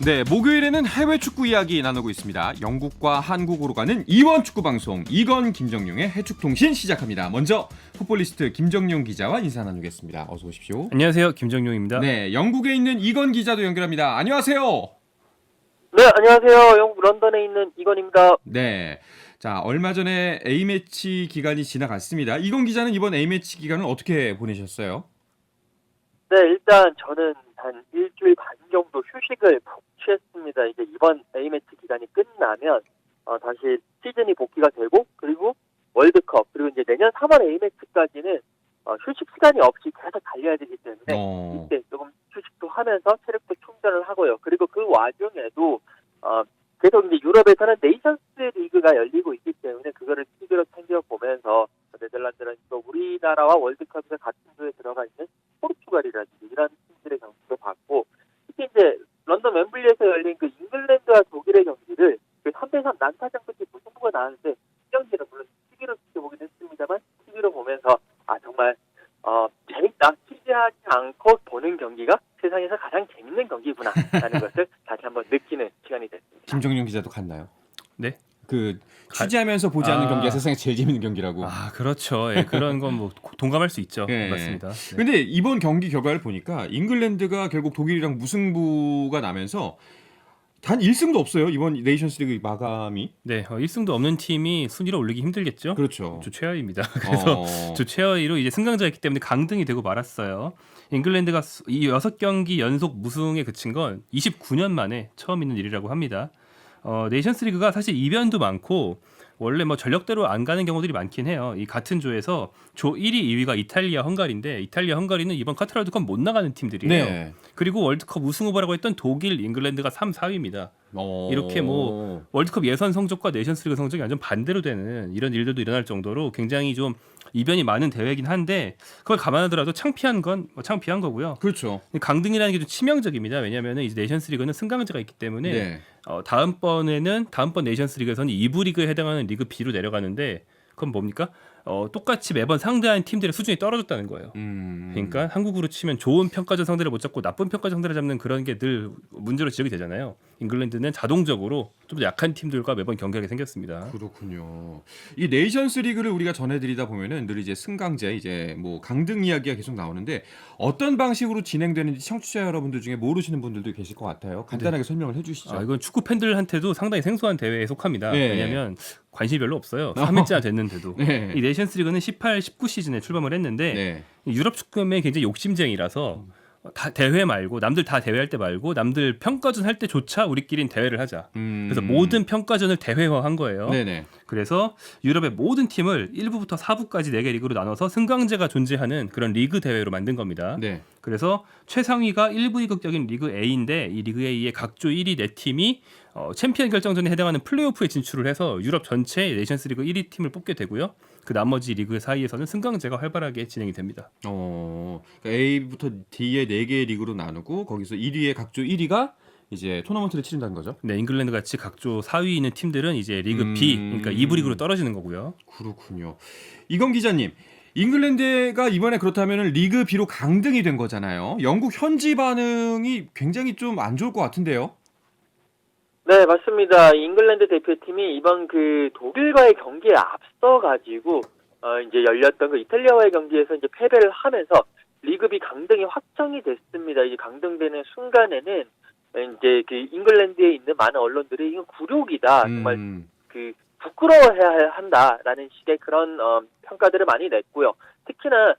네, 목요일에는 해외 축구 이야기 나누고 있습니다. 영국과 한국으로 가는 이원 축구 방송 이건 김정용의 해축통신 시작합니다. 먼저 풋볼리스트 김정용 기자와 인사 나누겠습니다. 어서 오십시오. 안녕하세요, 김정용입니다. 네, 영국에 있는 이건 기자도 연결합니다. 안녕하세요. 네, 안녕하세요. 영국 런던에 있는 이건입니다. 네, 자 얼마 전에 A매치 기간이 지나갔습니다. 이건 기자는 이번 A매치 기간을 어떻게 보내셨어요? 네, 일단 저는 한 일주일 반 정도 휴식을 푹 취했습니다. 이제 이번 A매치 기간이 끝나면 다시 시즌이 복귀가 되고, 그리고 월드컵, 그리고 이제 내년 3월 A매치까지는 휴식 시간이 없이 계속 달려야 되기 때문에 이때 조금 휴식도 하면서 체력도 충전을 하고요. 그리고 그 와중에도 계속 이제 유럽에서는 네이션스 리그가 열리고 있기 때문에 그거를 TV로 챙겨보면서 네덜란드는 또 우리나라와 월드컵에서 같은 조에 들어가 있는 포르투갈이라든지 이런 팀들의 경기도 봤고, 특히 이제 런던 웸블리에서 열린 그 잉글랜드와 독일의 경기를 그 3대3 난타전 끝에 무승부가 나왔는데 이 경기는 물론 TV로 지켜보긴 했습니다만 TV로 보면서 정말 재밌다, 취재하지 않고 보는 경기가 세상에서 가장 재밌는 경기구나라는 것을 다시 한번 느끼는 시간이 됐습니다. 김정용 기자도 갔나요? 네. 그 취재하면서 보지 않는 경기가 세상에 제일 재밌는 경기라고. 그렇죠. 예, 그런 건 뭐 동감할 수 있죠. 네. 맞습니다. 네. 근데 이번 경기 결과를 보니까 잉글랜드가 결국 독일이랑 무승부가 나면서 단 1승도 없어요. 이번 네이션스리그 마감이. 네, 1승도 없는 팀이 순위를 올리기 힘들겠죠. 그렇죠. 주 최하위입니다. 그래서 주 최하위로 이제 승강자였기 때문에 강등이 되고 말았어요. 잉글랜드가 이 6경기 연속 무승에 그친 건 29년 만에 처음 있는 일이라고 합니다. 네이션스리그가 사실 이변도 많고 원래 뭐 전력대로 안 가는 경우들이 많긴 해요. 이 같은 조에서 조 1위, 2위가 이탈리아, 헝가리인데 이탈리아, 헝가리는 이번 카타르 월드컵 못 나가는 팀들이에요. 네. 그리고 월드컵 우승 후보라고 했던 독일, 잉글랜드가 3, 4위입니다. 이렇게 뭐 월드컵 예선 성적과 네이션스리그 성적이 완전 반대로 되는 이런 일들도 일어날 정도로 굉장히 좀 이변이 많은 대회이긴 한데 그걸 감안하더라도 창피한 건 뭐 창피한 거고요. 그렇죠. 강등이라는 게 좀 치명적입니다. 왜냐하면 이제 네이션스리그는 승강제가 있기 때문에 네. 다음번 네이션스리그에서는 2부 리그에 해당하는 리그 B로 내려가는데 그건 뭡니까? 똑같이 매번 상대하는 팀들의 수준이 떨어졌다는 거예요. 그러니까 한국으로 치면 좋은 평가전 상대를 못 잡고 나쁜 평가전 상대를 잡는 그런 게 늘 문제로 지적이 되잖아요. 잉글랜드는 자동적으로 좀 더 약한 팀들과 매번 경기하게 생겼습니다. 그렇군요. 이 네이션스 리그를 우리가 전해드리다 보면은 늘 이제 승강제, 이제 뭐 강등 이야기가 계속 나오는데 어떤 방식으로 진행되는지 청취자 여러분들 중에 모르시는 분들도 계실 것 같아요. 간단하게 설명을 해주시죠. 이건 축구 팬들한테도 상당히 생소한 대회에 속합니다. 네. 왜냐하면 관심이 별로 없어요. 3회째나 됐는데도. 네. 이 네이션스 리그는 18, 19 시즌에 출범을 했는데 네. 유럽 축구연맹이 굉장히 욕심쟁이라서 다 대회 말고 남들 다 대회할 때 말고 남들 평가전 할 때조차 우리끼리는 대회를 하자. 그래서 모든 평가전을 대회화한 거예요. 네네. 그래서 유럽의 모든 팀을 1부부터 4부까지 4개 리그로 나눠서 승강제가 존재하는 그런 리그 대회로 만든 겁니다. 네. 그래서 최상위가 1부 2극적인 리그 A인데 이 리그 A의 각조 1위 4팀이 챔피언 결정전에 해당하는 플레이오프에 진출을 해서 유럽 전체 네이션스리그 1위 팀을 뽑게 되고요. 그 나머지 리그 사이에서는 승강제가 활발하게 진행이 됩니다. 그러니까 A부터 D의 4개의 리그로 나누고 거기서 1위의 각조 1위가 이제 토너먼트를 치른다는 거죠. 네, 잉글랜드 같이 각조 4위 있는 팀들은 이제 리그 B, 그러니까 2부 리그로 떨어지는 거고요. 그렇군요. 이건 기자님, 잉글랜드가 이번에 그렇다면 리그 B로 강등이 된 거잖아요. 영국 현지 반응이 굉장히 좀 안 좋을 것 같은데요. 네, 맞습니다. 잉글랜드 대표팀이 이번 그 독일과의 경기에 앞서 가지고 이제 열렸던 그 이탈리아와의 경기에서 이제 패배를 하면서 리그 B 강등이 확정이 됐습니다. 이제 강등되는 순간에는 이제 그 잉글랜드에 있는 많은 언론들이 이건 굴욕이다, 정말 그 부끄러워해야 한다라는 식의 그런 평가들을 많이 냈고요. 특히나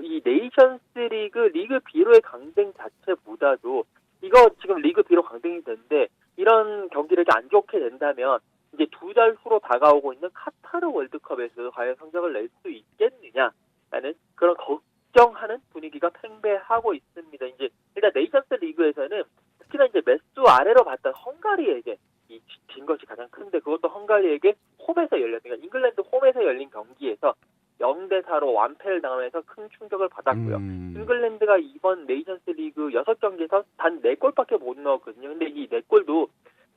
이 네이션스 리그 B로의 강등 자체보다도 이거 지금 리그 B로 강등이 됐는데 이런 경기를 안 좋게 된다면 이제 2달 후로 다가오고 있는 카타르 월드컵에서 과연 성적을 낼 수 있겠느냐라는 그런 걱정하는 분위기가 팽배하고 있습니다. 이제 일단 네이션스 리그에서는 특히나 이제 몇 수 아래로 봤던 헝가리에게 진 것이 가장 큰데 그것도 헝가리에게 홈에서 열렸으니까 잉글랜드 홈에서 열린 경기에서 0대4로 완패를 당하면서 큰 충격을 받았고요. 잉글랜드가 이번 네이션스 리그 6경기에서 단 4골밖에 못 넣었거든요. 근데 이 4골도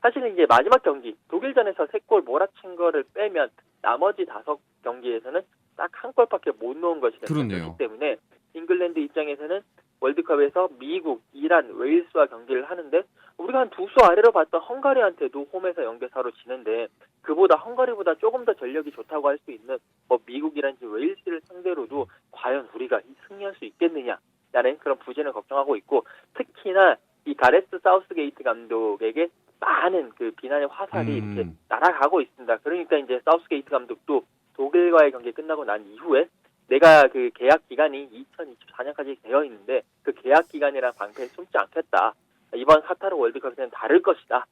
사실은 이제 마지막 경기 독일전에서 3골 몰아친 거를 빼면 나머지 5경기에서는 딱 1골밖에 못 넣은 것이 됐기 때문에 잉글랜드 입장에서는 월드컵에서 미국, 이란, 웨일스와 경기를 하는데 우리가 우리가 한 두 수 아래로 봤던 헝가리한테도 홈에서 0대4로 지는데 그보다 헝가리보다 조금 더 전력이 좋다고 할 수 있는 뭐 미국이란지 웨일스를 상대로도 과연 우리가 승리할 수 있겠느냐라는 그런 부진을 걱정하고 있고 특히나 이 가레스 사우스게이트 감독에게 많은 그 비난의 화살이 이렇게 날아가고 있습니다. 그러니까 이제 사우스게이트 감독도 독일과의 경기 끝나고 난 이후에 내가 그 계약 기간이 2024년까지 되어 있는데 그 계약 기간이랑 방패에 숨지 않겠다. 이번 카타르 월드컵에서는 다를 것이다.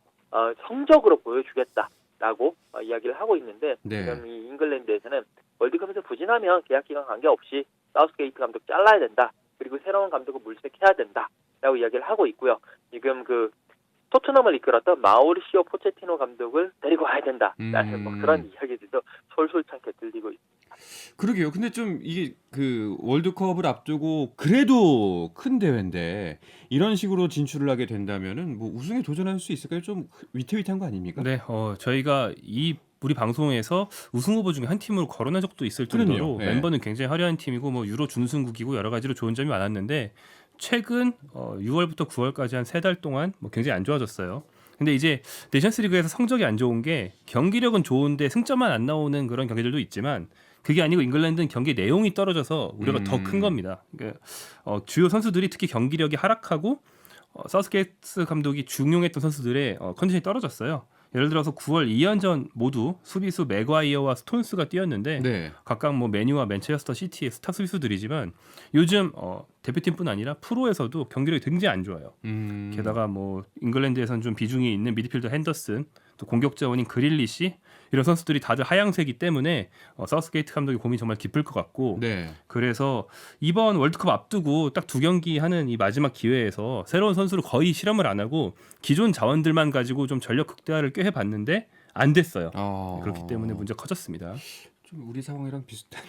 성적으로 보여주겠다라고 이야기를 하고 있는데 네. 지금 이 잉글랜드에서는 월드컵에서 부진하면 계약 기간 관계없이 사우스게이트 감독 잘라야 된다. 그리고 새로운 감독을 물색해야 된다라고 이야기를 하고 있고요. 지금 그 토트넘을 이끌었던 마우리시오 포체티노 감독을 데리고 와야 된다라는 뭐 그런 이야기들도 솔솔찮게 들리고 있습니다. 그러게요. 근데 좀 이게 그 월드컵을 앞두고 그래도 큰 대회인데 이런 식으로 진출을 하게 된다면은 뭐 우승에 도전할 수 있을까요? 좀 위태위태한 거 아닙니까? 네, 저희가 우리 방송에서 우승 후보 중에 한 팀으로 거론한 적도 있을 정도로 그럼요. 예. 멤버는 굉장히 화려한 팀이고 뭐 유로 준우승국이고 여러 가지로 좋은 점이 많았는데 최근 6월부터 9월까지 한 3달 동안 뭐 굉장히 안 좋아졌어요. 근데 이제 네이션스리그에서 성적이 안 좋은 게 경기력은 좋은데 승점만 안 나오는 그런 경기들도 있지만 그게 아니고 잉글랜드는 경기 내용이 떨어져서 우려가 더 큰 겁니다. 그러니까 주요 선수들이 특히 경기력이 하락하고 사우스게이트 감독이 중용했던 선수들의 컨디션이 떨어졌어요. 예를 들어서 9월 2연전 모두 수비수 맥과이어와 스톤스가 뛰었는데 네. 각각 뭐 맨유와 맨체스터 시티의 스타 수비수들이지만 요즘 대표팀뿐 아니라 프로에서도 경기력이 굉장히 안 좋아요. 게다가 뭐 잉글랜드에서는 좀 비중이 있는 미드필더 핸더슨, 또 공격 자원인 그릴리시 이런 선수들이 다들 하향세기 때문에 사우스게이트 감독의 고민이 정말 깊을 것 같고 네. 그래서 이번 월드컵 앞두고 딱 2경기 하는 이 마지막 기회에서 새로운 선수를 거의 실험을 안 하고 기존 자원들만 가지고 좀 전력 극대화를 꽤 해봤는데 안 됐어요. 그렇기 때문에 문제가 커졌습니다. 좀 우리 상황이랑 비슷한.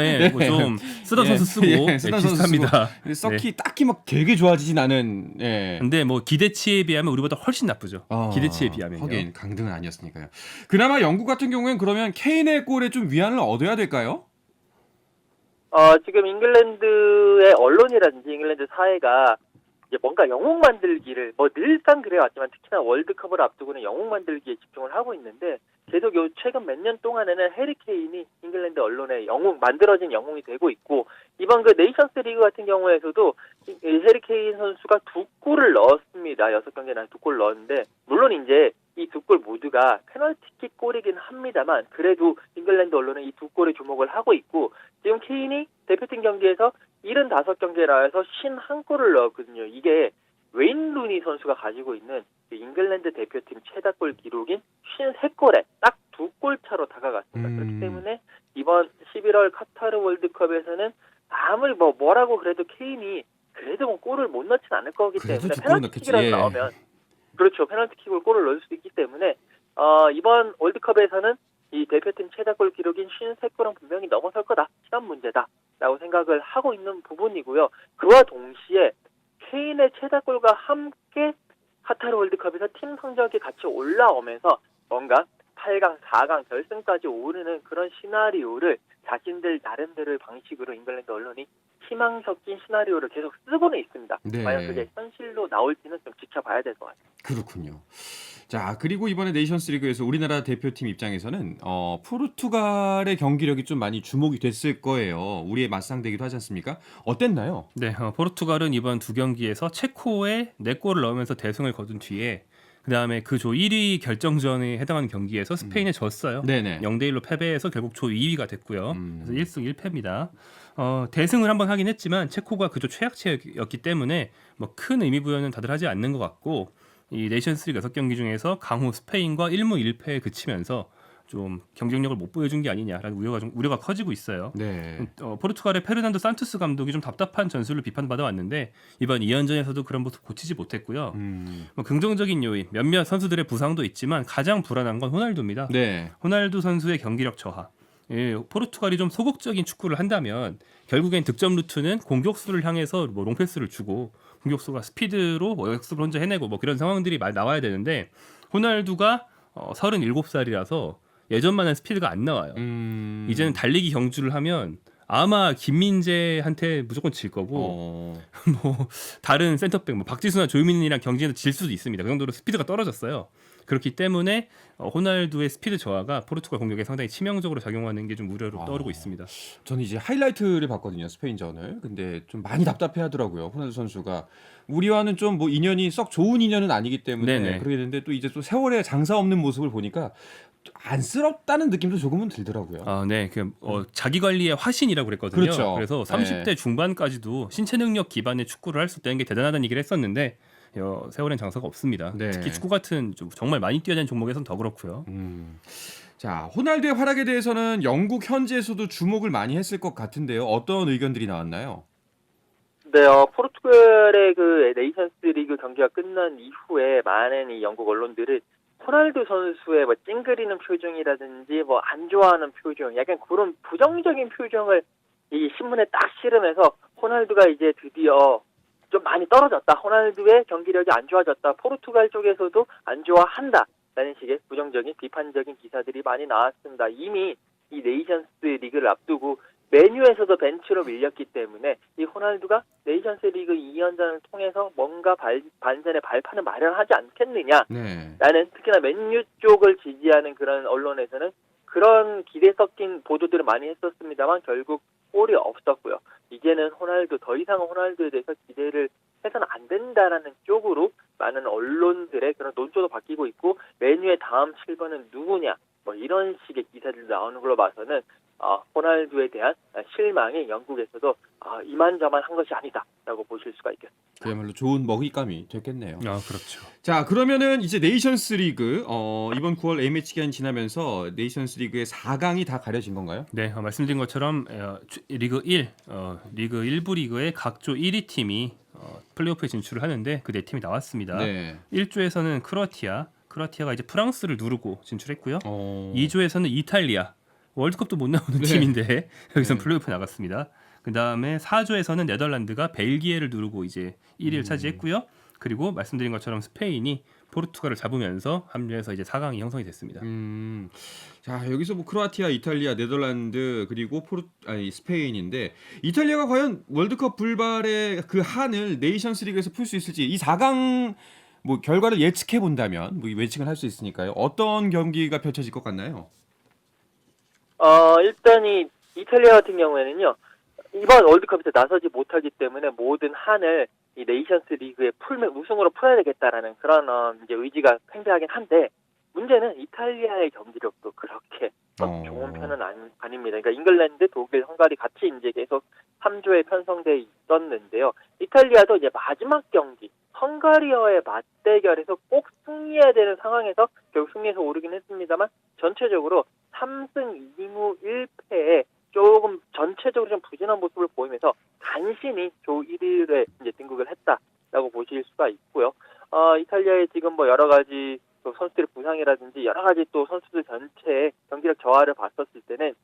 예, 뭐 좀 쓰던 선수 쓰고 쓰던 네, 선수 비슷합니다. 쓰고. 썩히 딱히 막 되게 좋아지진 않은. 예. 근데 뭐 기대치에 비하면 우리보다 훨씬 나쁘죠. 기대치에 비하면요. 하긴 강등은 아니었으니까요. 그나마 영국 같은 경우엔 그러면 케인의 골에 좀 위안을 얻어야 될까요? 지금 잉글랜드의 언론이라든지 잉글랜드 사회가 이제 뭔가 영웅 만들기를 뭐 늘상 그래왔지만 특히나 월드컵을 앞두고는 영웅 만들기에 집중을 하고 있는데 계속 요 최근 몇 년 동안에는 해리 케인이 잉글랜드 언론의 영웅 만들어진 영웅이 되고 있고 이번 그 네이션스 리그 같은 경우에서도 해리 케인 선수가 2골을 넣었습니다. 6경기에 2골 넣었는데 물론 이제 이 2골 모두가 페널티킥 골이긴 합니다만 그래도 잉글랜드 언론은 이 2골에 주목을 하고 있고 지금 케인이 대표팀 경기에서 75경기에 나와서 51골을 넣었거든요. 이게 웨인 루니 선수가 가지고 있는 잉글랜드 대표팀 최다골 기록인 53골에 딱 2골 차로 다가갔습니다. 그렇기 때문에 이번 11월 카타르 월드컵에서는 아무리 뭐라고 그래도 케인이 그래도 뭐 골을 못 넣진 않을 거기 때문에 페널티킥이라도 나오면 그렇죠. 페널티킥으로 골을 넣을 수 있기 때문에 이번 월드컵에서는 이 대표팀 최다골 기록인 53골은 분명히 넘어설 거다. 시간 문제다라고 생각을 하고 있는 부분이고요. 그와 동시에 케인의 최다골과 함께 카타르 월드컵에서 팀 성적이 같이 올라오면서 뭔가 8강, 4강 결승까지 오르는 그런 시나리오를 자신들 나름대로의 방식으로 잉글랜드 언론이 희망 섞인 시나리오를 계속 쓰고는 있습니다. 네. 과연 그게 현실로 나올지는 좀 지켜봐야 될 것 같아요. 그렇군요. 자, 그리고 이번에 네이션스 리그에서 우리나라 대표팀 입장에서는 포르투갈의 경기력이 좀 많이 주목이 됐을 거예요. 우리의 맞상대기도 하지 않습니까? 어땠나요? 네, 포르투갈은 이번 2경기에서 체코에 4골을 넣으면서 대승을 거둔 뒤에 그다음에 그 조 1위 결정전에 해당하는 경기에서 스페인에 졌어요. 네네. 0대1로 패배해서 결국 조 2위가 됐고요. 그래서 1승 1패입니다. 대승을 한번 하긴 했지만 체코가 그조 최약체였기 때문에 뭐 큰 의미 부여는 다들 하지 않는 것 같고 이 네이션스리그 6경기 중에서 강호 스페인과 1무 1패에 그치면서 좀 경쟁력을 못 보여준 게 아니냐라는 우려가 커지고 있어요. 네. 포르투갈의 페르난도 산투스 감독이 좀 답답한 전술을 비판받아 왔는데 이번 2연전에서도 그런 모습 고치지 못했고요. 뭐 긍정적인 요인 몇몇 선수들의 부상도 있지만 가장 불안한 건 호날두입니다. 네. 호날두 선수의 경기력 저하. 포르투갈이 좀 소극적인 축구를 한다면 결국엔 득점 루트는 공격수를 향해서 뭐 롱패스를 주고 공격수가 스피드로 역습을 혼자 해내고 뭐 그런 상황들이 많이 나와야 되는데 호날두가 37살이라서 예전만한 스피드가 안 나와요. 이제는 달리기 경주를 하면 아마 김민재한테 무조건 질 거고 뭐 다른 센터백 뭐 박지수나 조유민이랑 경기에서 질 수도 있습니다. 그 정도로 스피드가 떨어졌어요. 그렇기 때문에 호날두의 스피드 저하가 포르투갈 공격에 상당히 치명적으로 작용하는 게 좀 우려로 떠오르고 있습니다. 저는 이제 하이라이트를 봤거든요, 스페인전을. 근데 좀 많이 답답해하더라고요, 호날두 선수가. 우리와는 좀 뭐 인연이 썩 좋은 인연은 아니기 때문에 네네. 그러게 되는데 또 이제 또 세월의 장사 없는 모습을 보니까 안쓰럽다는 느낌도 조금은 들더라고요. 네, 자기 관리의 화신이라고 그랬거든요. 그렇죠. 그래서 30대 중반까지도 신체 능력 기반의 축구를 할 수 있다는 게 대단하다는 얘기를 했었는데 세월엔 장사가 없습니다. 네. 특히 축구 같은 좀 정말 많이 뛰어야 되는 종목에서는 더 그렇고요. 자, 호날두의 활약에 대해서는 영국 현지에서도 주목을 많이 했을 것 같은데요. 어떤 의견들이 나왔나요? 네, 포르투갈의 그 네이션스 리그 경기가 끝난 이후에 많은 이 영국 언론들은 호날두 선수의 뭐 찡그리는 표정이라든지 뭐 안 좋아하는 표정, 약간 그런 부정적인 표정을 이 신문에 딱 실으면서 호날두가 이제 드디어 좀 많이 떨어졌다. 호날두의 경기력이 안 좋아졌다. 포르투갈 쪽에서도 안 좋아한다. 라는 식의 부정적인 비판적인 기사들이 많이 나왔습니다. 이미 이 네이션스 리그를 앞두고 메뉴에서도 벤치로 밀렸기 때문에 이 호날두가 네이션스 리그 2연전을 통해서 뭔가 반전의 발판을 마련하지 않겠느냐. 네. 라는 특히나 맨유 쪽을 지지하는 그런 언론에서는 그런 기대 섞인 보도들을 많이 했었습니다만 결국 골이 없었고요. 이제는 호날두, 더 이상 호날두에 대해서 기대를 해서는 안 된다라는 쪽으로 많은 언론들의 그런 논조도 바뀌고 있고 맨유의 다음 7번은 누구냐 뭐 이런 식의 기사들이 나오는 걸로 봐서는 호날두에 대한 실망이 영국에서도 이만저만한 것이 아니다라고 보실 수가 있겠습니다. 그야말로 좋은 먹잇감이 됐겠네요. 그렇죠. 자, 그러면은 이제 네이션스 리그 이번 9월 A매치 기간이 지나면서 네이션스 리그의 4강이 다 가려진 건가요? 네, 말씀드린 것처럼 리그 1, 리그 1부 리그의 각조 1위 팀이 플레이오프에 진출을 하는데 그 네 팀이 나왔습니다. 네. 1조에서는 크로아티아가 이제 프랑스를 누르고 진출했고요. 어... 2조에서는 이탈리아, 월드컵도 못 나오는 네. 팀인데 여기서 네. 플레이오프 나갔습니다. 그 다음에 4조에서는 네덜란드가 벨기에를 누르고 이제 1위를 차지했고요. 그리고 말씀드린 것처럼 스페인이 포르투갈을 잡으면서 합류해서 이제 4강이 형성이 됐습니다. 자, 여기서 뭐 크로아티아, 이탈리아, 네덜란드 그리고 스페인인데 이탈리아가 과연 월드컵 불발의 그 한을 네이션스 리그에서 풀 수 있을지 이 4강 뭐 결과를 예측해 본다면 뭐 예측을 할 수 있으니까요. 어떤 경기가 펼쳐질 것 같나요? 일단 이 이탈리아 같은 경우에는요. 이번 월드컵에서 나서지 못하기 때문에 모든 한을 이 네이션스 리그에 우승으로 풀어야 되겠다라는 그런 이제 의지가 팽배하긴 한데 문제는 이탈리아의 경기력도 그렇게 좋은 편은 아닙니다. 그러니까 잉글랜드, 독일, 헝가리 같이 이제 계속 3조에 편성돼 있었는데요. 이탈리아도 이제 마지막 경기 헝가리와의 맞대결에서 꼭 승리해야 되는 상황에서 결국 승리해서 오르긴 했습니다만 전체적으로 3승 2무 1패에 조금 전체적으로 좀 부진한 모습을 보이면서 간신히 조 1위에 이제 등극을 했다라고 보실 수가 있고요. 이탈리아의 지금 뭐 여러 가지 또 선수들의 부상이라든지 여러 가지 또 선수들 전체의 경기력 저하를 봤었을 때는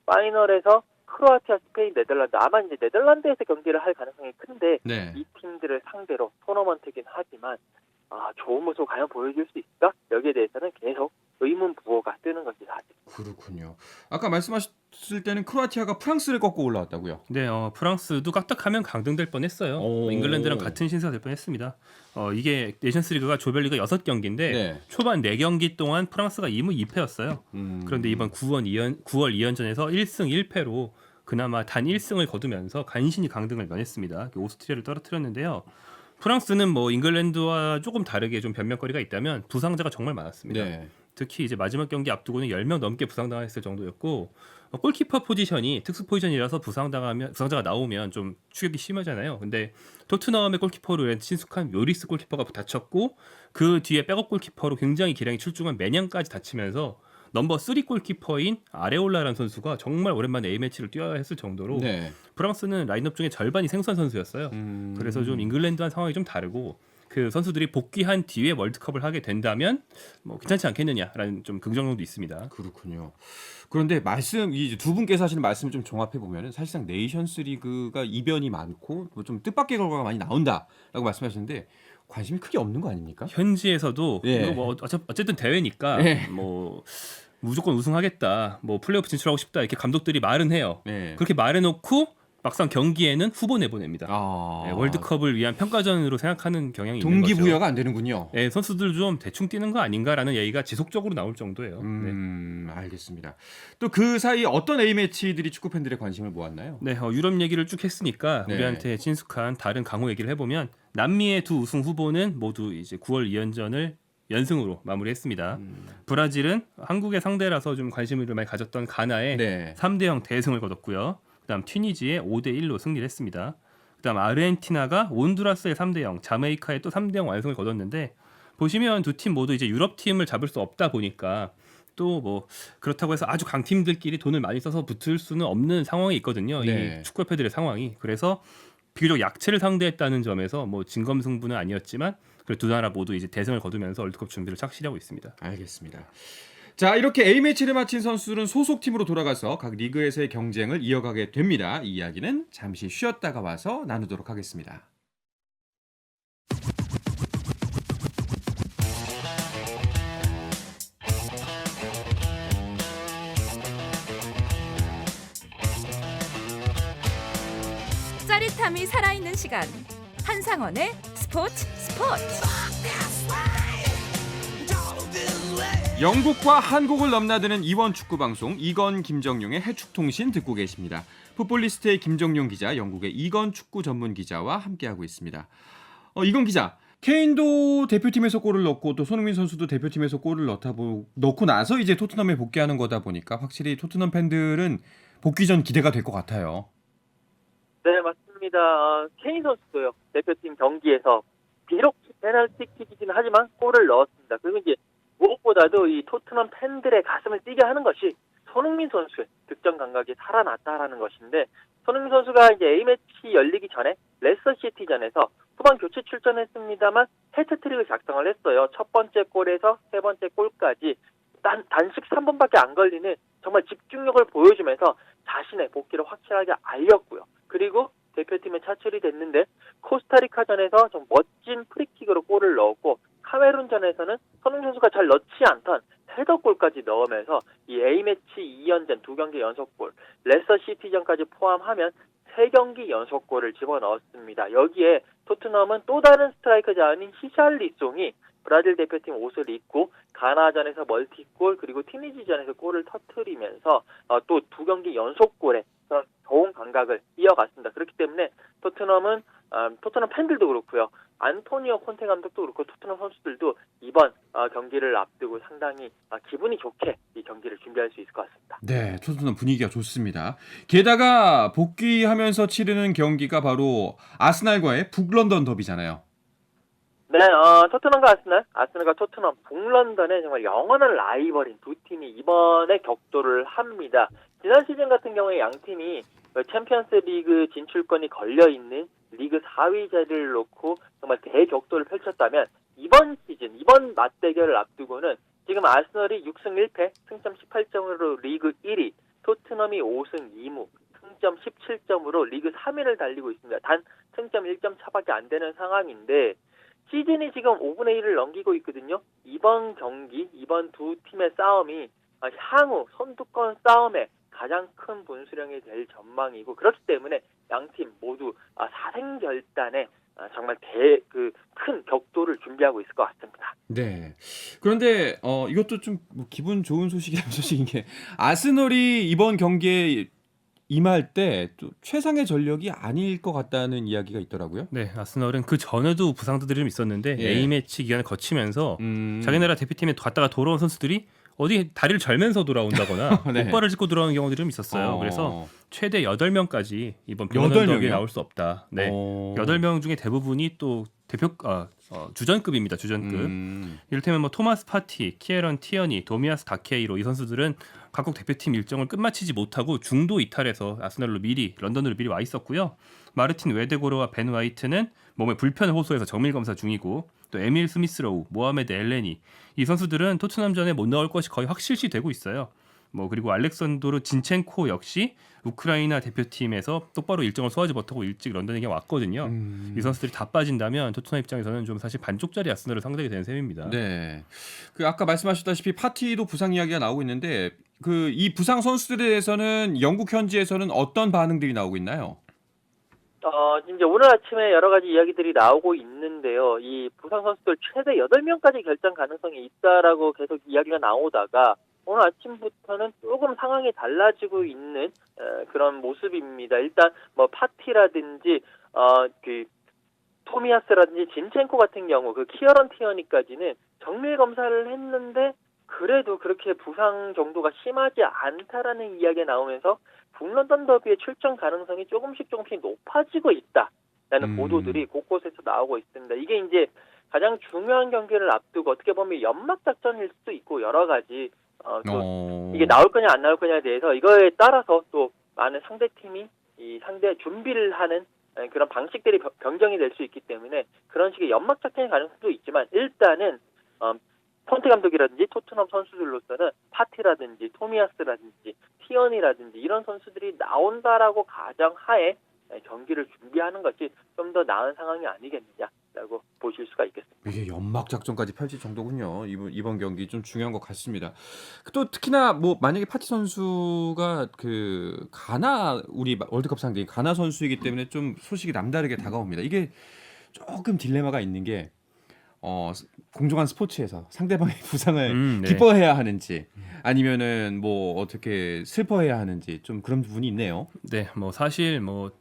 파이널에서 크로아티아, 스페인, 네덜란드 아마 이제 네덜란드에서 경기를 할 가능성이 큰데 네. 이 팀들을 상대로 토너먼트긴 하지만 좋은 모습을 과연 보여줄 수 있을까? 여기에 대해서는 계속 의문 부호가 뜨는 것이 사실. 그렇군요. 아까 말씀하셨을 때는 크로아티아가 프랑스를 꺾고 올라왔다고요? 네, 프랑스도 깍딱하면 강등될 뻔했어요. 오. 잉글랜드랑 같은 신세가 될 뻔했습니다. 이게 네이션스리그가 조별리그 6경기인데 네. 초반 4경기 동안 프랑스가 2무 2패였어요. 그런데 이번 9월 2연전에서 1승 1패로 그나마 단 1승을 거두면서 간신히 강등을 면했습니다. 오스트리아를 떨어뜨렸는데요. 프랑스는 뭐 잉글랜드와 조금 다르게 좀 변명거리가 있다면 부상자가 정말 많았습니다. 네. 특히 이제 마지막 경기 앞두고는 10명 넘게 부상당했을 정도였고 골키퍼 포지션이 특수 포지션이라서 부상자가 나오면 좀 추격이 심하잖아요. 근데 토트넘의 골키퍼로 인해 친숙한 요리스 골키퍼가 다쳤고 그 뒤에 백업 골키퍼로 굉장히 기량이 출중한 매냥까지 다치면서 넘버 3 골키퍼인 아레올라라는 선수가 정말 오랜만에 A매치를 뛰어야 했을 정도로 네. 프랑스는 라인업 중에 절반이 생선 선수였어요. 그래서 좀 잉글랜드와는 상황이 좀 다르고 그 선수들이 복귀한 뒤에 월드컵을 하게 된다면 뭐 괜찮지 않겠느냐라는 좀 긍정론도 있습니다. 그렇군요. 그런데 이 두 분께서 하시는 말씀을 좀 종합해 보면은 사실상 네이션스 리그가 이변이 많고 뭐 좀 뜻밖의 결과가 많이 나온다라고 말씀하셨는데 관심이 크게 없는 거 아닙니까? 현지에서도 예. 이거 뭐 어쨌든 대회니까 예. 뭐 무조건 우승하겠다, 뭐 플레이오프 진출하고 싶다 이렇게 감독들이 말은 해요. 네. 그렇게 말해놓고 막상 경기에는 후보 내보냅니다. 아, 네, 월드컵을 위한 평가전으로 생각하는 경향이 있는 거죠. 동기부여가 안 되는군요. 네, 선수들 좀 대충 뛰는 거 아닌가라는 얘기가 지속적으로 나올 정도예요. 네. 알겠습니다. 또 그 사이 어떤 A 매치들이 축구 팬들의 관심을 모았나요? 네, 유럽 얘기를 쭉 했으니까 네. 우리한테 친숙한 다른 강호 얘기를 해보면 남미의 두 우승 후보는 모두 이제 9월 2연전을 연승으로 마무리했습니다. 브라질은 한국의 상대라서 좀 관심을 많이 가졌던 가나에 네. 3대0 대승을 거뒀고요. 그다음 튀니지에 5대1로 승리를 했습니다. 그다음 아르헨티나가 온두라스의 3대0, 자메이카에 또 3대0 완승을 거뒀는데 보시면 두 팀 모두 이제 유럽 팀을 잡을 수 없다 보니까 또 뭐 그렇다고 해서 아주 강팀들끼리 돈을 많이 써서 붙을 수는 없는 상황이 있거든요. 네. 이 축구협회들의 상황이. 그래서 비교적 약체를 상대했다는 점에서 뭐 진검승부는 아니었지만 그래도 두 나라 모두 이제 대승을 거두면서 월드컵 준비를 착실히 하고 있습니다. 알겠습니다. 자, 이렇게 A매치를 마친 선수들은 소속팀으로 돌아가서 각 리그에서의 경쟁을 이어가게 됩니다. 이 이야기는 잠시 쉬었다가 와서 나누도록 하겠습니다. 짜릿함이 살아있는 시간 한상원의 스포츠 영국과 한국을 넘나드는 이원 축구 방송 이건 김정용의 해축통신 듣고 계십니다. 풋볼리스트의 김정용 기자, 영국의 이건 축구 전문 기자와 함께하고 있습니다. 이건 기자, 케인도 대표팀에서 골을 넣고 또 손흥민 선수도 대표팀에서 골을 넣고 나서 이제 토트넘에 복귀하는 거다 보니까 확실히 토트넘 팬들은 복귀 전 기대가 될 것 같아요. 네, 맞습니다. 케인 선수도요. 대표팀 경기에서 비록 페널티킥이긴 하지만 골을 넣었습니다. 그리고 이제 무엇보다도 이 토트넘 팬들의 가슴을 뛰게 하는 것이 손흥민 선수의 득점 감각이 살아났다라는 것인데, 손흥민 선수가 이제 A매치 열리기 전에 레스터 시티전에서 후반 교체 출전했습니다만 해트트릭을 작성을 했어요. 첫 번째 골에서 세 번째 골까지 단식 3분밖에 안 걸리는 정말 집중력을 보여주면서 자신의 복귀를 확실하게 알렸고요. 그리고 대표팀에 차출이 됐는데 코스타리카전에서 좀 멋진 프리킥으로 골을 넣었고, 카메룬전에서는 손흥민 선수가 잘 넣지 않던 헤더골까지 넣으면서 이 A매치 2연전 2경기 연속골, 레스터 시티전까지 포함하면 3경기 연속골을 집어넣었습니다. 여기에 토트넘은 또 다른 스트라이커자인 히샬리송이 브라질 대표팀 옷을 입고 가나전에서 멀티골 그리고 튀니지전에서 골을 터뜨리면서 또 2경기 연속골에 그런 좋은 감각을 이어갔습니다. 그렇기 때문에 토트넘 팬들도 그렇고요. 안토니오 콘테 감독도 그렇고 토트넘 선수들도 이번 경기를 앞두고 상당히 기분이 좋게 이 경기를 준비할 수 있을 것 같습니다. 네, 토트넘 분위기가 좋습니다. 게다가 복귀하면서 치르는 경기가 바로 아스날과의 북런던 더비잖아요. 네, 토트넘과 아스날과 토트넘, 북런던의 정말 영원한 라이벌인 두 팀이 이번에 격돌을 합니다. 지난 시즌 같은 경우에 양 팀이 챔피언스 리그 진출권이 걸려있는 리그 4위 자리를 놓고 정말 대격돌을 펼쳤다면 이번 맞대결을 앞두고는 지금 아스널이 6승 1패, 승점 18점으로 리그 1위, 토트넘이 5승 2무, 승점 17점으로 리그 3위를 달리고 있습니다. 단 승점 1점 차밖에 안 되는 상황인데 시즌이 지금 5분의 1을 넘기고 있거든요. 이번 경기, 이번 두 팀의 싸움이 향후 선두권 싸움에 가장 큰 분수령이 될 전망이고, 그렇기 때문에 양팀 모두 사생결단에 정말 큰 격돌을 준비하고 있을 것 같습니다. 네. 그런데 이것도 좀 기분 좋은 소식이라는 소식인 게 아스널이 이번 경기에 임할 때 또 최상의 전력이 아닐 것 같다는 이야기가 있더라고요. 네, 아스널은 그 전에도 부상들이 좀 있었는데 예. A매치 기간을 거치면서 자기 자 나라 대표팀에 갔다가 돌아온 선수들이 어디 다리를 절면서 돌아온다거나 네. 목발을 짚고 돌아오는 경우들이 좀 있었어요. 그래서 최대 8명까지 이번 평원더비에 나올 수 없다. 네, 8명 중에 대부분이 또 주전급입니다. 주전급. 이를테면 뭐 토마스 파티, 키에런 티어니, 도미아스 다케이로 이 선수들은 각국 대표팀 일정을 끝마치지 못하고 중도 이탈해서 런던으로 미리 와 있었고요. 마르틴 웨데고르와 벤 화이트는 몸에 불편을 호소해서 정밀 검사 중이고, 또 에밀 스미스로우, 모하메드 엘레니 이 선수들은 토트넘전에 못 나올 것이 거의 확실시 되고 있어요. 뭐 그리고 알렉산드로 진첸코 역시 우크라이나 대표팀에서 똑바로 일정을 소화하지 못하고 일찍 런던에 왔거든요. 이 선수들이 다 빠진다면 토트넘 입장에서는 좀 사실 반쪽짜리 아스널을 상대하게 되는 셈입니다. 네. 그 아까 말씀하셨다시피 파티도 부상 이야기가 나오고 있는데 그 이 부상 선수들에 대해서는 영국 현지에서는 어떤 반응들이 나오고 있나요? 이제 오늘 아침에 여러 가지 이야기들이 나오고 있는데요. 이 부상 선수들 최대 8명까지 결장 가능성이 있다라고 계속 이야기가 나오다가 오늘 아침부터는 조금 상황이 달라지고 있는 그런 모습입니다. 일단 뭐 파티라든지 그 토미아스라든지 진첸코 같은 경우 그 키어런 티어니까지는 정밀 검사를 했는데 그래도 그렇게 부상 정도가 심하지 않다라는 이야기가 나오면서 북런던 더비의 출전 가능성이 조금씩 높아지고 있다라는 보도들이 곳곳에서 나오고 있습니다. 이게 이제 가장 중요한 경기를 앞두고 어떻게 보면 연막 작전일 수도 있고 여러 가지 또 이게 나올 거냐 안 나올 거냐에 대해서 이거에 따라서 또 많은 상대팀이 이 상대 준비를 하는 그런 방식들이 변경이 될 수 있기 때문에 그런 식의 연막 작전이 가능성도 있지만 일단은 폰테 감독이라든지 토트넘 선수들로서는 파티라든지 토미아스라든지 티언이라든지 이런 선수들이 나온다라고 가정하에 경기를 준비하는 것이 좀 더 나은 상황이 아니겠느냐라고 보실 수가 있겠습니다. 이게 연막 작전까지 펼칠 정도군요. 이번 경기 좀 중요한 것 같습니다. 또 특히나 뭐 만약에 파티 선수가 그 가나 우리 월드컵 상대인 가나 선수이기 때문에 좀 소식이 남다르게 다가옵니다. 이게 조금 딜레마가 있는 게 공정한 스포츠에서 상대방의 부상을 네. 기뻐해야 하는지 아니면은 뭐 어떻게 슬퍼해야 하는지 좀 그런 부분이 있네요. 네, 뭐 사실 뭐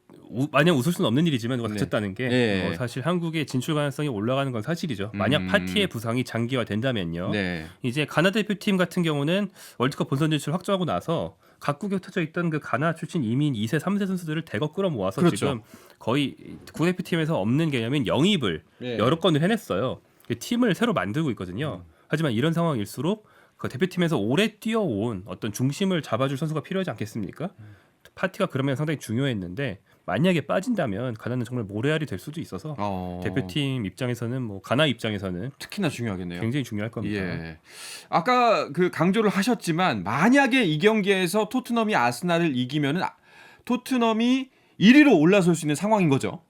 마냥 웃을 수는 없는 일이지만 누가 네. 다쳤다는 게 네. 사실 한국의 진출 가능성이 올라가는 건 사실이죠. 만약 파티의 부상이 장기화된다면요. 네. 이제 가나 대표팀 같은 경우는 월드컵 본선 진출 확정하고 나서 각국에 흩어져 있던 그 가나 출신 이민 2세, 3세 선수들을 대거 끌어모아서 그렇죠. 지금 거의 국대표팀에서 없는 개념인 영입을 네. 여러 건을 해냈어요. 팀을 새로 만들고 있거든요. 하지만 이런 상황일수록 그 대표팀에서 오래 뛰어온 어떤 중심을 잡아줄 선수가 필요하지 않겠습니까? 파티가 그러면 상당히 중요했는데 만약에 빠진다면 가나는 정말 모래알이 될 수도 있어서 대표팀 입장에서는 뭐 가나 입장에서는 특히나 중요하겠네요. 굉장히 중요할 겁니다. 예. 아까 그 강조를 하셨지만 만약에 이 경기에서 토트넘이 아스날을 이기면은 토트넘이 1위로 올라설 수 있는 상황인 거죠.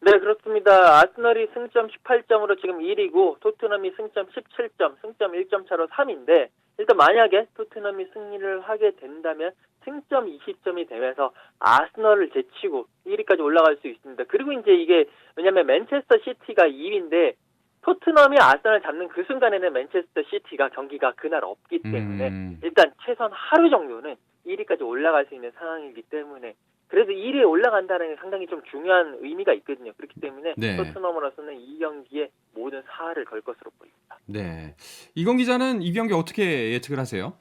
네, 그렇습니다. 아스널이 승점 18점으로 지금 1위고 토트넘이 승점 17점, 승점 1점 차로 3위인데 일단 만약에 토트넘이 승리를 하게 된다면 승점 20점이 되면서 아스널을 제치고 1위까지 올라갈 수 있습니다. 그리고 이제 이게 왜냐면 맨체스터 시티가 2위인데 토트넘이 아스널을 잡는 그 순간에는 맨체스터 시티가 경기가 그날 없기 때문에 일단 최소한 하루 정도는 1위까지 올라갈 수 있는 상황이기 때문에 그래도 1위에 올라간다는 게 상당히 좀 중요한 의미가 있거든요. 그렇기 때문에 네. 토트넘으로서는 이 경기에 모든 사활을 걸 것으로 보입니다. 네. 이건 기자는 이 경기 어떻게 예측을 하세요?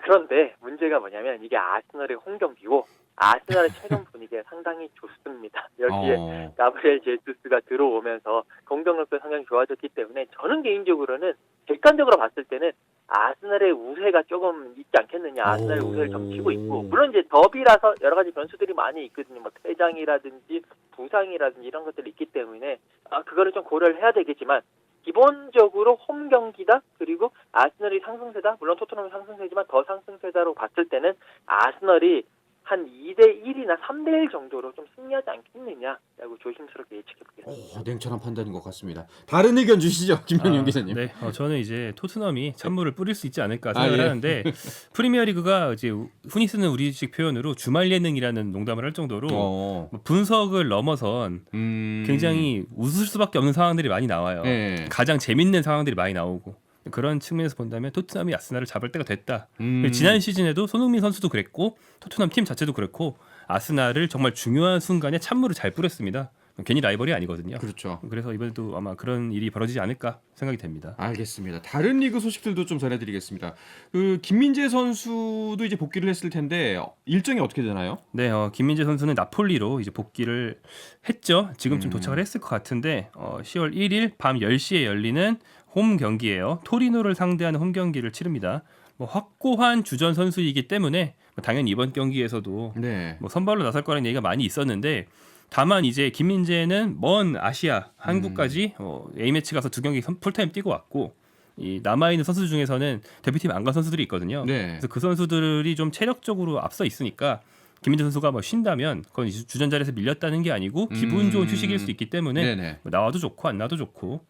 그런데 문제가 뭐냐면 이게 아스널의 홈 경기고 아스널의 최근 분위기가 상당히 좋습니다. 여기에 가브리엘 제수스가 들어오면서 공격력도 상당히 좋아졌기 때문에 저는 개인적으로는 객관적으로 봤을 때는 아스널의 우세가 조금 있지 않겠느냐. 아스널의 우세를 점치고 있고 물론 이제 더비라서 여러 가지 변수들이 많이 있거든요. 뭐 퇴장이라든지 부상이라든지 이런 것들이 있기 때문에 그거를 좀 고려를 해야 되겠지만 기본적으로 홈 경기다. 그리고 아스널이 상승세다. 물론 토트넘이 상승세지만 더 상승세다로 봤을 때는 아스널이 한 2대1이나 3대1 정도로 좀 승리하지 않겠느냐라고 조심스럽게 예측해보겠습니다. 냉철한 판단인 것 같습니다. 다른 의견 주시죠, 김현용 기자님. 네, 저는 이제 토트넘이 찬물을 뿌릴 수 있지 않을까 생각을 예. 하는데 프리미어리그가 이제 흔히 쓰는 우리식 표현으로 주말 예능이라는 농담을 할 정도로 뭐 분석을 넘어선 굉장히 웃을 수밖에 없는 상황들이 많이 나와요. 네. 가장 재밌는 상황들이 많이 나오고 그런 측면에서 본다면 토트넘이 아스날을 잡을 때가 됐다. 지난 시즌에도 손흥민 선수도 그랬고 토트넘 팀 자체도 그렇고 아스날을 정말 중요한 순간에 찬물을 잘 뿌렸습니다. 괜히 라이벌이 아니거든요. 그렇죠. 그래서 이번에도 아마 그런 일이 벌어지지 않을까 생각이 됩니다. 알겠습니다. 다른 리그 소식들도 좀 전해드리겠습니다. 그 김민재 선수도 이제 복귀를 했을 텐데 일정이 어떻게 되나요? 네, 김민재 선수는 나폴리로 이제 복귀를 했죠. 지금쯤 도착을 했을 것 같은데 10월 1일 밤 10시에 열리는 홈 경기예요. 토리노를 상대하는 홈 경기를 치릅니다. 뭐 확고한 주전 선수이기 때문에 당연히 이번 경기에서도 뭐 선발로 나설 거라는 얘기가 많이 있었는데 다만 이제 김민재는 먼 아시아 한국까지 A매치 가서 두 경기 풀타임 뛰고 왔고 이 남아 있는 선수 중에서는 대표팀 안 간 선수들이 있거든요. 네. 그래서 그 선수들이 좀 체력적으로 앞서 있으니까 김민재 선수가 뭐 쉰다면 그건 이제 주전 자리에서 밀렸다는 게 아니고 기분 좋은 휴식일 수 있기 때문에 네네. 뭐 나와도 좋고 안 나와도 좋고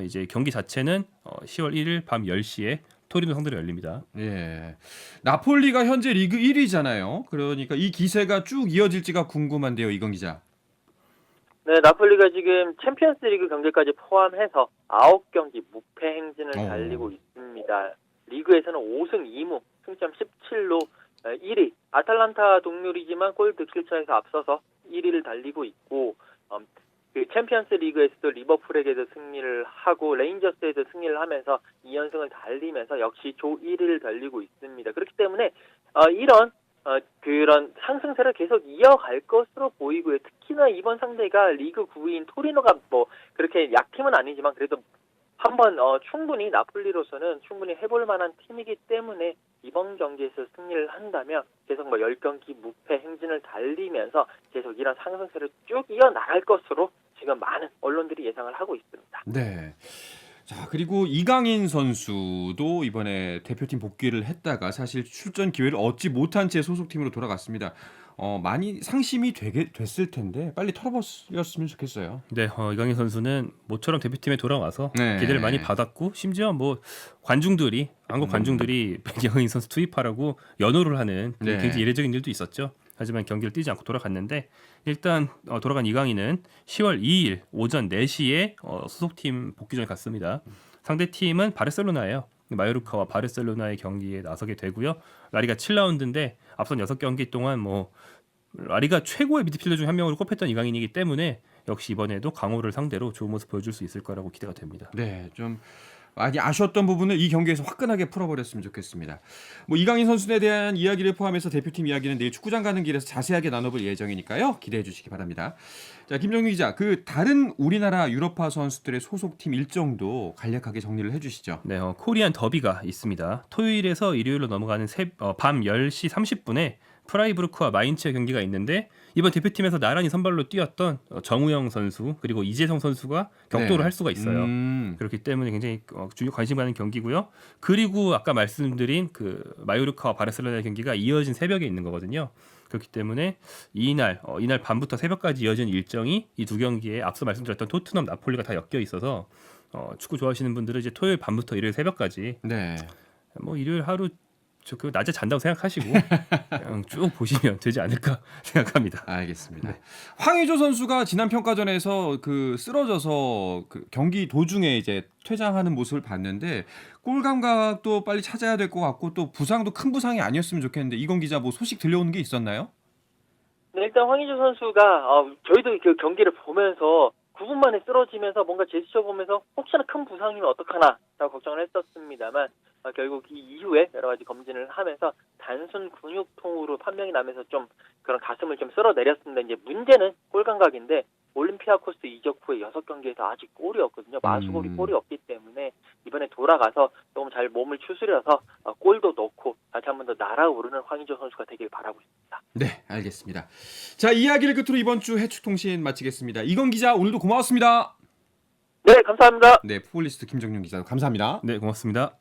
이제 경기 자체는 10월 1일 밤 10시에 토리노 상대로 열립니다. 예. 나폴리가 현재 리그 1위잖아요. 그러니까 이 기세가 쭉 이어질지가 궁금한데요, 이건 기자. 네, 나폴리가 지금 챔피언스리그 경기까지 포함해서 9경기 무패 행진을 달리고 있습니다. 리그에서는 5승 2무, 승점 17로 1위. 아탈란타 동률이지만 골 득실 차에서 앞서서 1위를 달리고 있고 그 챔피언스 리그에서도 리버풀에게도 승리를 하고 레인저스에도 승리를 하면서 2연승을 달리면서 역시 조 1위를 달리고 있습니다. 그렇기 때문에 이런 그런 상승세를 계속 이어갈 것으로 보이고요. 특히나 이번 상대가 리그 9위인 토리노가 뭐 그렇게 약팀은 아니지만 그래도 한번 충분히 나폴리로서는 충분히 해볼 만한 팀이기 때문에 이번 경기에서 승리를 한다면 계속 뭐 10경기 무패 행진을 달리면서 계속 이런 상승세를 쭉 이어나갈 것으로 지금 많은 언론들이 예상을 하고 있습니다. 네. 자, 그리고 이강인 선수도 이번에 대표팀 복귀를 했다가 사실 출전 기회를 얻지 못한 채 소속팀으로 돌아갔습니다. 많이 상심이 됐을 텐데 빨리 털어버렸으면 좋겠어요. 네, 이강인 선수는 모처럼 대표팀에 돌아와서 네. 기대를 많이 받았고 심지어 뭐 관중들이 한국 관중들이 이강인 선수 투입하라고 연호를 하는 네. 굉장히 이례적인 일도 있었죠. 하지만 경기를 뛰지 않고 돌아갔는데 일단 돌아간 이강인은 10월 2일 오전 4시에 소속팀 복귀전에 갔습니다. 상대팀은 바르셀로나예요. 마요르카와 바르셀로나의 경기에 나서게 되고요. 라리가 7라운드인데 앞선 6경기 동안 뭐 라리가 최고의 미드필더 중 한 명으로 꼽혔던 이강인이기 때문에 역시 이번에도 강호를 상대로 좋은 모습 보여줄 수 있을 거라고 기대가 됩니다. 네, 좀 많이 아쉬웠던 부분을 이 경기에서 화끈하게 풀어버렸으면 좋겠습니다. 뭐 이강인 선수에 대한 이야기를 포함해서 대표팀 이야기는 내일 축구장 가는 길에서 자세하게 나눠볼 예정이니까요. 기대해 주시기 바랍니다. 자, 김정규 기자, 그 다른 우리나라 유럽파 선수들의 소속팀 일정도 간략하게 정리를 해주시죠. 네, 코리안 더비가 있습니다. 토요일에서 일요일로 넘어가는 밤 10시 30분에 프라이부르크와 마인츠의 경기가 있는데 이번 대표팀에서 나란히 선발로 뛰었던 정우영 선수 그리고 이재성 선수가 격돌을 네. 할 수가 있어요. 그렇기 때문에 굉장히 관심 가는 경기고요. 그리고 아까 말씀드린 그 마요르카와 바르셀로나의 경기가 이어진 새벽에 있는 거거든요. 그렇기 때문에 이날 밤부터 새벽까지 이어진 일정이 이 두 경기에 앞서 말씀드렸던 토트넘, 나폴리가 다 엮여 있어서 축구 좋아하시는 분들은 이제 토요일 밤부터 일요일 새벽까지 네. 뭐 일요일 하루 그 낮에 잔다고 생각하시고 그냥 쭉 보시면 되지 않을까 생각합니다. 알겠습니다. 황의조 선수가 지난 평가전에서 그 쓰러져서 그 경기 도중에 이제 퇴장하는 모습을 봤는데 골 감각도 빨리 찾아야 될 것 같고 또 부상도 큰 부상이 아니었으면 좋겠는데 이건 기자 뭐 소식 들려오는 게 있었나요? 네, 일단 황의조 선수가 저희도 그 경기를 보면서 9분 만에 쓰러지면서 뭔가 제스처 보면서 혹시나 큰 부상이면 어떡하나 라고 걱정을 했었습니다만 결국 이 이후에 여러 가지 검진을 하면서 단순 근육통으로 판명이 나면서 좀 그런 가슴을 좀 쓸어내렸습니다. 이제 문제는 골 감각인데 올림피아코스 이적 후에 6경기에서 아직 골이 없거든요. 마수골이 골이 없기 때문에 이번에 돌아가서 너무 잘 몸을 추스려서 골도 넣고 다시 한 번 더 날아오르는 황의조 선수가 되길 바라고 있습니다. 네, 알겠습니다. 자, 이야기를 끝으로 이번 주 해축통신 마치겠습니다. 이건 기자 오늘도 고마웠습니다. 네, 감사합니다. 네, 풋볼리스트 김정윤 기자 감사합니다. 네, 고맙습니다.